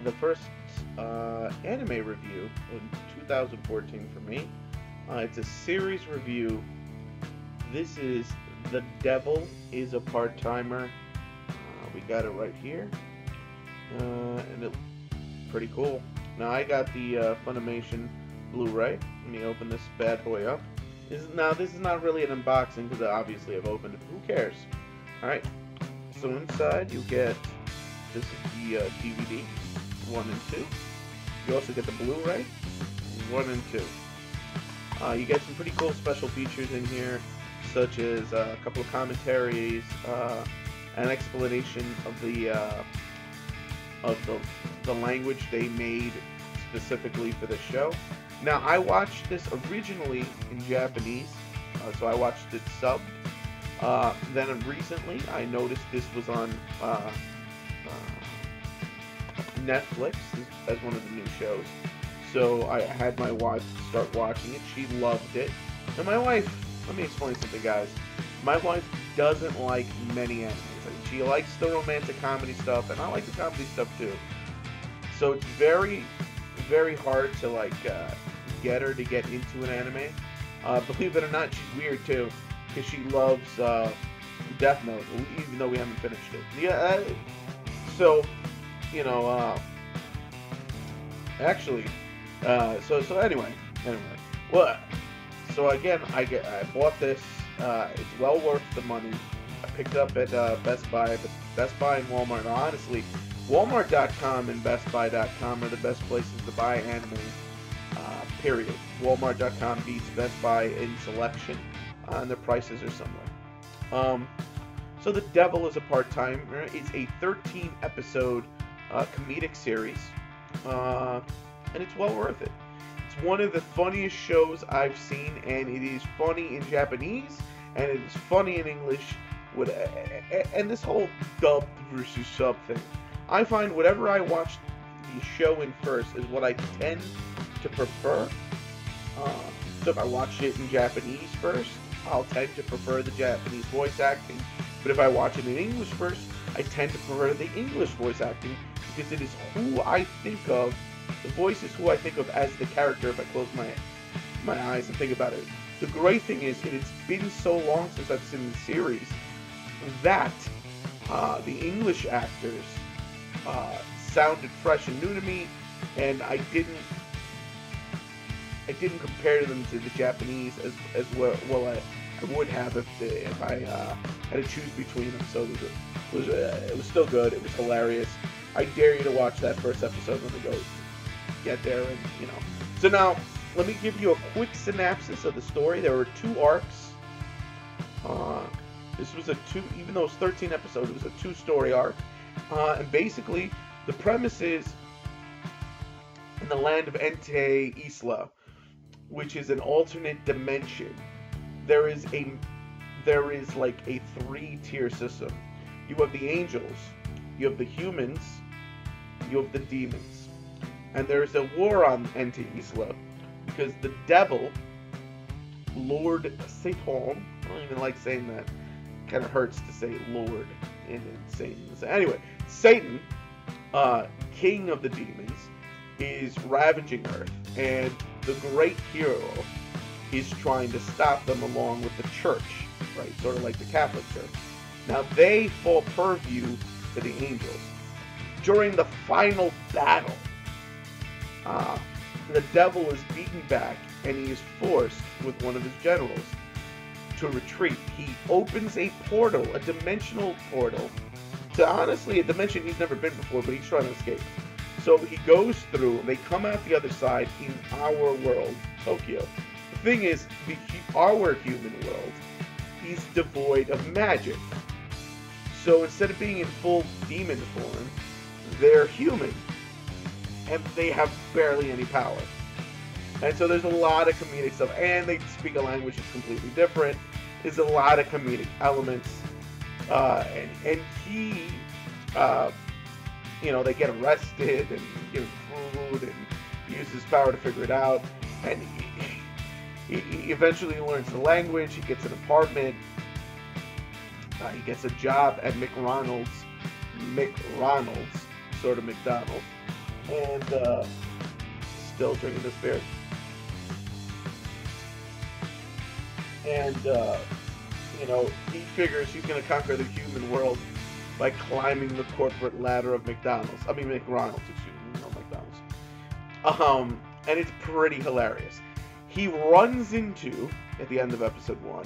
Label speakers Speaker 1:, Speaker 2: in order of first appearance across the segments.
Speaker 1: the first anime review in 2014 for me. It's a series review. This is The Devil is a Part-Timer. We got it right here. And it's pretty cool. Now I got the Funimation Blu-ray. Let me open this bad boy up. This is not really an unboxing because obviously I've opened it. Who cares? Alright. So inside you get, this is the DVD, 1 and 2. You also get the Blu-ray, 1 and 2. You get some pretty cool special features in here, such as a couple of commentaries, an explanation of the language they made specifically for the show. Now, I watched this originally in Japanese, so I watched it subbed. Then recently, I noticed this was on Netflix as one of the new shows. So I had my wife start watching it. She loved it. And my wife, let me explain something, guys. My wife doesn't like many animes. She likes the romantic comedy stuff, and I like the comedy stuff too. So it's very, very hard to get her to get into an anime. Believe it or not, she's weird too, because she loves Death Note, even though we haven't finished it. Yeah, so you know, actually, so anyway, well, so again, I bought this. It's well worth the money. I picked it up at Best Buy, but Best Buy and Walmart. Honestly, Walmart.com and BestBuy.com are the best places to buy anime. Period. Walmart.com beats Best Buy in selection, and their prices are similar. So The Devil is a Part-Timer. It's a 13-episode comedic series, and it's well worth it. It's one of the funniest shows I've seen, and it is funny in Japanese, and it is funny in English, and this whole dubbed versus sub thing. I find whatever I watch the show in first is what I tend to prefer. So if I watch it in Japanese first, I'll tend to prefer the Japanese voice acting. But if I watch it in English first, I tend to prefer the English voice acting, because it is who I think of. The voice is who I think of as the character if I close my eyes and think about it. The great thing is, it's been so long since I've seen the series that the English actors sounded fresh and new to me, and I didn't compare them to the Japanese as well I would have if I had to choose between them. So it was still good. It was hilarious. I dare you to watch that first episode when they go get there, and you know. So now let me give you a quick synopsis of the story. There were 2 arcs. This was even though it's 13 episodes, it was a 2-story arc. And basically, the premise is in the land of Ente Isla, which is an alternate dimension. There is like a 3-tier system. You have the angels, you have the humans, you have the demons. And there's a war on Ente Isla because the devil, Lord Satan, I don't even like saying that. Kind of hurts to say Lord in Satan. So anyway, Satan, king of the demons, is ravaging Earth, and the great hero is trying to stop them along with the church, right? Sort of like the Catholic Church. Now they fall purview to the angels. During the final battle, the devil is beaten back, and he is forced with one of his generals to retreat. He opens a portal, a dimensional portal, to honestly a dimension he's never been before, but he's trying to escape. So he goes through, they come out the other side in our world, Tokyo. The thing is, our human world is devoid of magic. So instead of being in full demon form, they're human. And they have barely any power. And so there's a lot of comedic stuff. And they speak a language that's completely different. There's a lot of comedic elements. And he, they get arrested and give him food and use his power to figure it out. And he eventually learns the language. He gets an apartment. He gets a job at McDonald's, sort of McDonald's. and still drinking this beer. And he figures he's going to conquer the human world by climbing the corporate ladder of McDonald's. I mean McDonald's, excuse me, not McDonald's. And it's pretty hilarious. He runs into, at the end of episode 1,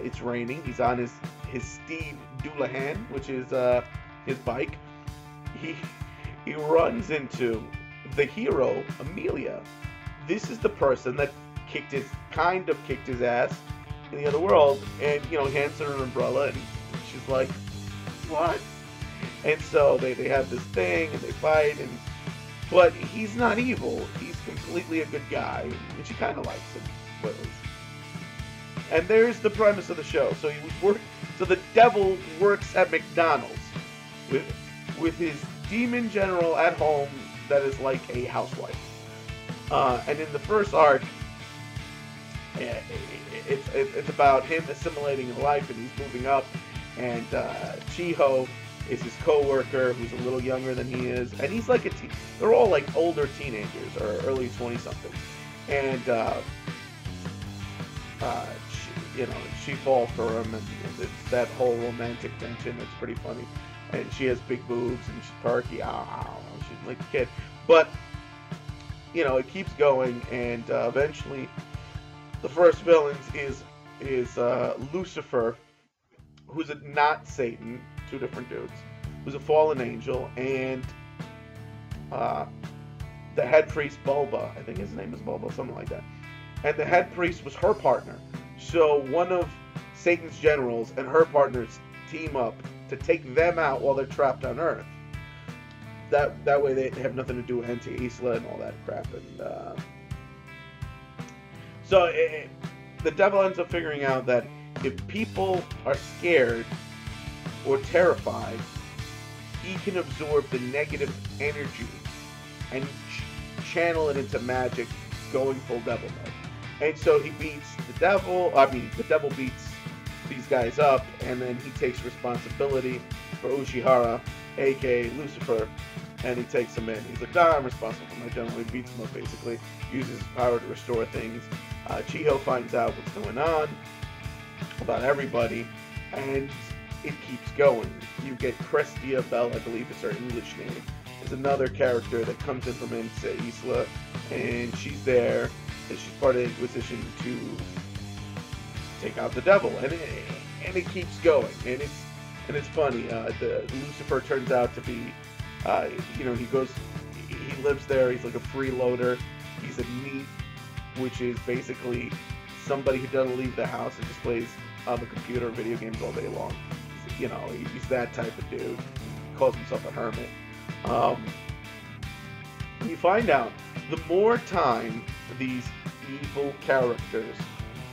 Speaker 1: it's raining. He's on his steed Doulahan, which is his bike. He runs into the hero, Amelia. This is the person that kicked his ass in the other world, and hands her an umbrella, and she's like, what? And so they have this thing, and they fight, but he's not evil. He's completely a good guy, and she kind of likes him. But and there's the premise of the show. So so the devil works at McDonald's with his demon general at home that is like a housewife. And in the first arc, it's about him assimilating in life, and he's moving up. And Chiho is his co-worker, who's a little younger than he is, and he's like they're all like older teenagers or early 20-something, and she falls for him, and it's that whole romantic tension. It's pretty funny, and she has big boobs, and she's perky. She's like a kid, but it keeps going, and eventually the first villain is Lucifer, who's not Satan, two different dudes, who's a fallen angel, and the head priest Bulba, I think his name is Bulba, something like that, and the head priest was her partner. So one of Satan's generals and her partners team up to take them out while they're trapped on Earth. That way they have nothing to do with Anti-Isla and all that crap. And so the devil ends up figuring out that if people are scared or terrified, he can absorb the negative energy and channel it into magic, going full devil mode. And so he beats the devil. The devil beats these guys up, and then he takes responsibility for Ushihara, aka Lucifer, and he takes him in. He's like, I'm responsible for my general. He beats him up, basically, uses his power to restore things. Chiho finds out what's going on about everybody, and it keeps going. You get Crestia Bell, I believe is her English name, is another character that comes in from Isla, and she's there, and she's part of the Inquisition to take out the devil, and it keeps going, and it's funny. The Lucifer turns out to be, he lives there. He's like a freeloader. He's a NEET, which is basically somebody who doesn't leave the house and just plays on the computer video games all day long. He's that type of dude. He calls himself a hermit. You find out the more time these evil characters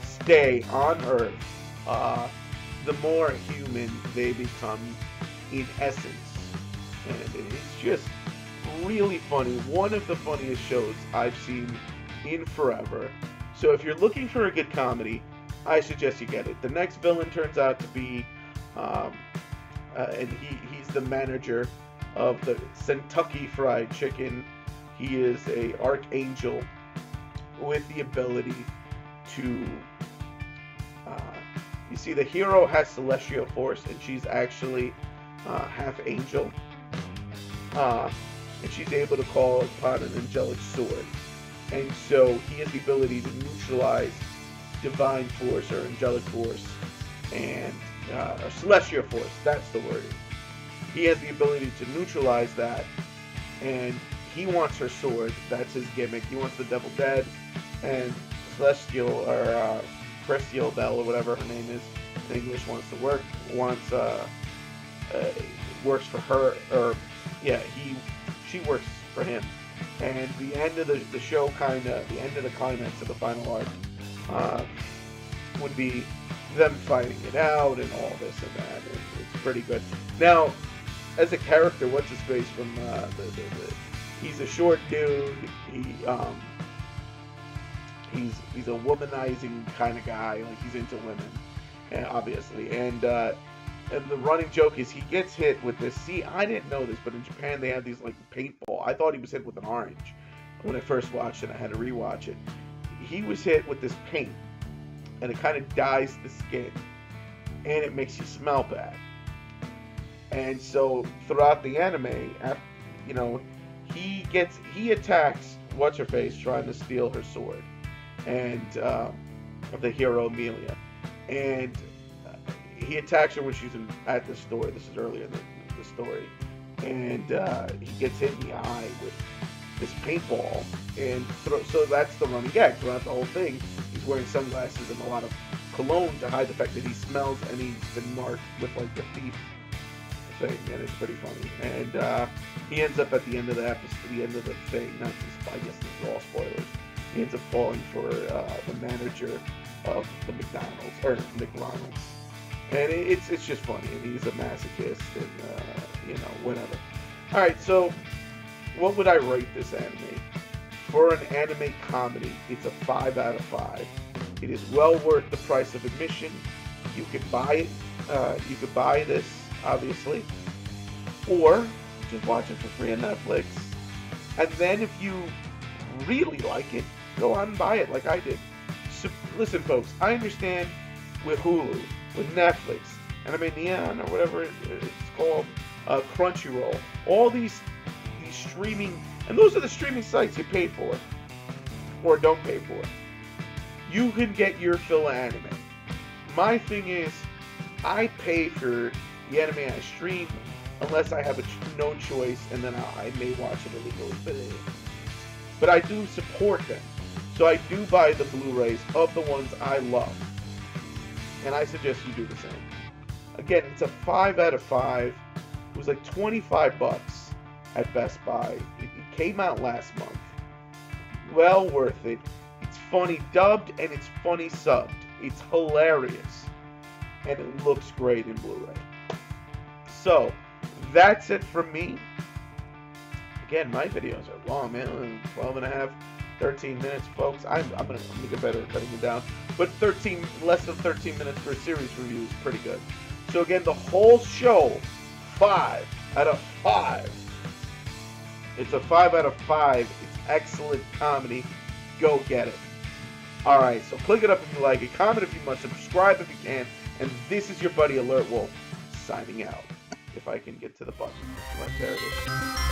Speaker 1: stay on Earth, the more human they become in essence. And it's just really funny. One of the funniest shows I've seen in forever. So if you're looking for a good comedy, I suggest you get it. The next villain turns out to be, and he's the manager of the Kentucky Fried Chicken. He is a archangel with the ability to, you see, the hero has celestial force, and she's actually half angel, and she's able to call upon an angelic sword, and so he has the ability to neutralize divine force or angelic force and or celestial force. That's the word. He has the ability to neutralize that, and he wants her sword. That's his gimmick. He wants the devil dead, and Celestial or Crestia Bell or whatever her name is in English works for her, or she works for him. And the end of the show, the end of the climax of the final arc, would be them fighting it out and all this and that. And it's pretty good. Now, as a character, what's his face from he's a short dude. He's a womanizing kind of guy. Like, he's into women, obviously. And and the running joke is he gets hit with this. See, I didn't know this, but in Japan they have these like paintball. I thought he was hit with an orange when I first watched it. I had to rewatch it. He was hit with this paint, and it kind of dyes the skin, and it makes you smell bad. And so throughout the anime, you know, he attacks what's her face trying to steal her sword, and the hero Amelia, and he attacks her when she's at the store. This is earlier in the story, and he gets hit in the eye with this paintball, and so that's the running gag throughout the whole thing. He's wearing sunglasses and a lot of cologne to hide the fact that he smells, and he's been marked with like the thief thing, and it's pretty funny. And he ends up at the end of the episode, the end of the thing. Not just, I guess this is all spoilers. He ends up falling for the manager of the McDonald's or McDonald's, and it's just funny. And he's a masochist, and you know, whatever. All right, so what would I rate this anime? For an anime comedy, it's a 5 out of 5. It is well worth the price of admission. You can buy it. You could buy this, obviously, or just watch it for free on Netflix. And then if you really like it, go on and buy it like I did. So, listen, folks, I understand with Hulu, with Netflix, Anime Neon, or whatever it's called, Crunchyroll, all these streaming, and those are the streaming sites you pay for, or don't pay for. You can get your fill of anime. My thing is, I pay for the anime I stream, unless I have no choice, and then I may watch it illegally. But I do support them. So I do buy the Blu-rays of the ones I love. And I suggest you do the same. Again, it's a 5 out of 5. It was like $25 at Best Buy. It came out last month. Well worth it. It's funny dubbed and it's funny subbed. It's hilarious. And it looks great in Blu-ray. So, that's it from me. Again, my videos are long, man. 12 and a half, 13 minutes, folks. I'm gonna get better at cutting it down. But less than 13 minutes for a series review is pretty good. So again, the whole show, 5 out of 5. It's a 5 out of 5. It's excellent comedy. Go get it. Alright, so click it up if you like it, comment if you must, subscribe if you can, and this is your buddy Alert Wolf signing out. If I can get to the button. Right, there it is.